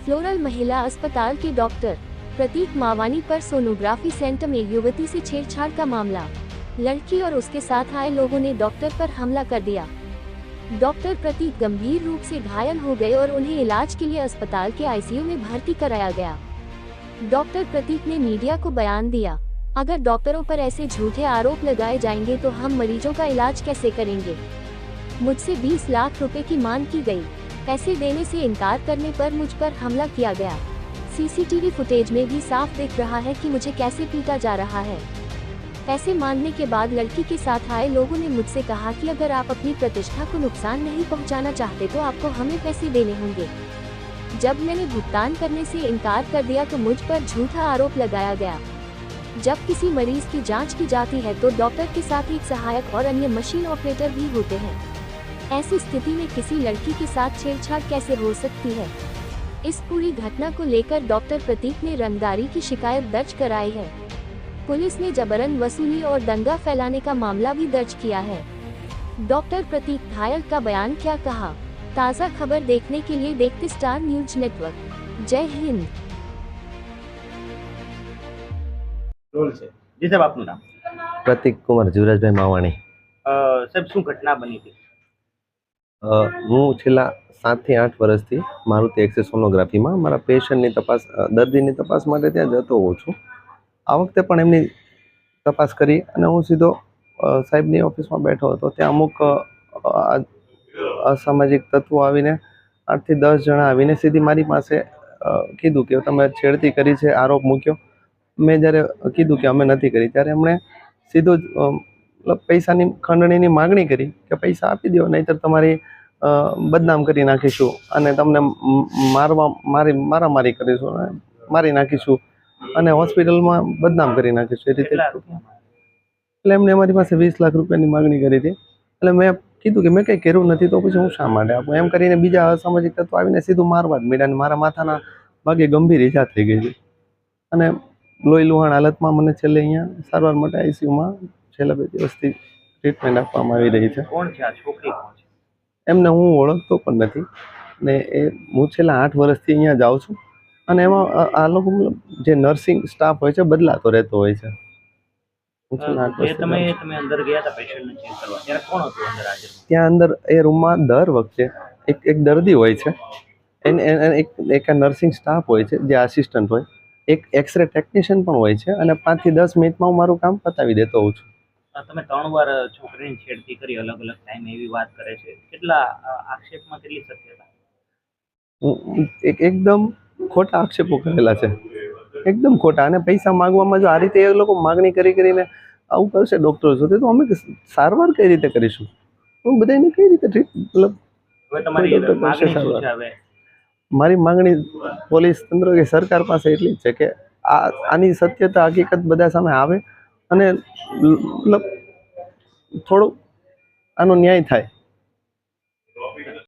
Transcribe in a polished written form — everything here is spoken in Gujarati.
फ्लोरल महिला अस्पताल के डॉक्टर प्रतीक मावानी पर सोनोग्राफी सेंटर में युवती से छेड़छाड़ का मामला। लड़की और उसके साथ आए लोगों ने डॉक्टर पर हमला कर दिया। डॉक्टर प्रतीक गंभीर रूप से घायल हो गए और उन्हें इलाज के लिए अस्पताल के आईसीयू में भर्ती कराया गया। डॉक्टर प्रतीक ने मीडिया को बयान दिया, अगर डॉक्टरों पर ऐसे झूठे आरोप लगाए जाएंगे तो हम मरीजों का इलाज कैसे करेंगे। मुझसे 20 लाख रुपए की मांग की गई। पैसे देने से इनकार करने पर मुझ पर हमला किया गया। सीसीटीवी फुटेज में भी साफ दिख रहा है कि मुझे कैसे पीटा जा रहा है। पैसे मांगने के बाद लड़की के साथ आए लोगों ने मुझसे कहा कि अगर आप अपनी प्रतिष्ठा को नुकसान नहीं पहुंचाना चाहते तो आपको हमें पैसे देने होंगे। जब मैंने भुगतान करने से इनकार कर दिया तो मुझ पर झूठा आरोप लगाया गया। जब किसी मरीज की जांच की जाती है तो डॉक्टर के साथ एक सहायक और अन्य मशीन ऑपरेटर भी होते हैं। ऐसी स्थिति में किसी लड़की के साथ छेड़छाड़ कैसे हो सकती है। इस पूरी घटना को लेकर डॉक्टर प्रतीक ने रंगदारी की शिकायत दर्ज कराई है। पुलिस ने जबरन वसूली और दंगा फैलाने का मामला भी दर्ज किया है। डॉक्टर प्रतीक घायल का बयान क्या कहा, ताज़ा खबर देखने के लिए देखते स्टार न्यूज नेटवर्क। जय हिंद। जी साहब, आपનું નામ? પ્રતીક કુમાર જીવરાજભાઈ માવાણી। સાહેબ, શું ઘટના બની હતી? હું છેલ્લા 7 થી 8 વર્ષથી મારુતિ એક્સેસ સોનોગ્રાફીમાં મારા પેશન્ટની તપાસ દર્દીની તપાસ માટે ત્યાં જતો હોઉં છું। આ વખતે પણ એમની તપાસ કરી અને હું સીધો સાહેબની ઓફિસમાં બેઠો હતો। ત્યાં અમુક અસામાજિક તત્વો આવીને 8 થી 10 જણા આવીને સીધી મારી પાસે કીધું કે તમે છેડતી કરી છે, આરોપ મૂક્યો। મેં જ્યારે કીધું કે અમે નથી કરી ત્યારે એમણે સીધો જ પૈસાની ખંડણીની માગણી કરી કે પૈસા આપી દો, નહીંતર તમારી બદનામ કરી નાખીશું અને તમને મારામારી કરીશું, મારી નાખીશું અને હોસ્પિટલમાં બદનામ કરી નાખીશું। એ રીતે એટલે એમને અમારી પાસે 20 લાખ રૂપિયાની માગણી કરી હતી। એટલે મેં કીધું કે મેં કંઈ કર્યું નથી તો પછી હું શા માટે આપું, એમ કરીને બીજા અસામાજિક તત્વો આવીને સીધું મારવા જ માંડ્યા અને મારા માથાના ભાગે ગંભીર ઈજા થઈ ગઈ છે અને લોહી લુહાણ હાલતમાં મને છેલ્લે અહીંયા સારવાર માટે આઈસીયુમાં છેલ્લા 2 દિવસથી ટ્રીટમેન્ટ આપવામાં આવી રહી છે। કોણ છે આ છોકરી? કોણ છે? એમને હું ઓળખતો પણ નથી ને એ હું છેલ્લા 8 વર્ષથી અહીંયા જાઉં છું અને એમાં આ લોકો જે નર્સિંગ સ્ટાફ હોય છે બદલાતો રહેતો હોય છે। હું છેલ્લા 8 વર્ષથી તમે અંદર ગયા હતા પેશન્ટને ચેક કરવા, ત્યારે કોણ હતું અંદર હાજર? ત્યાં અંદર એ રૂમમાં દર વખતે એક દર્દી હોય છે, એક નર્સિંગ સ્ટાફ હોય છે જે આસિસ્ટન્ટ હોય, એક એક્સરે ટેકનિશિયન પણ હોય છે અને 5 થી 10 મિનિટમાં હું મારું કામ પતાવી દેતો હોઉં છું। તમે 3 વાર છોકરીની છેડતી કરી, અલગ અલગ ટાઈમ એવી વાત કરે છે, કેટલા આક્ષેપમાં કેટલી સત્યતા? એકદમ ખોટા આક્ષેપો કરેલા છે, એકદમ ખોટા। અને પૈસા માંગવામાં જો આ રીતે એ લોકો માગણી કરીને આવું કરશે ડૉક્ટરો સુધી તો અમે સારવાર કઈ રીતે કરીશું? હું બધાને કઈ રીતે મતલબ હવે તમારી માગણી શું છે? હવે મારી માગણી પોલીસ તંત્ર કે સરકાર પાસે એટલી જ છે કે આની સત્યતા હકીકત બધા સામે આવે અને મતલબ થોડું આનો ન્યાય થાય।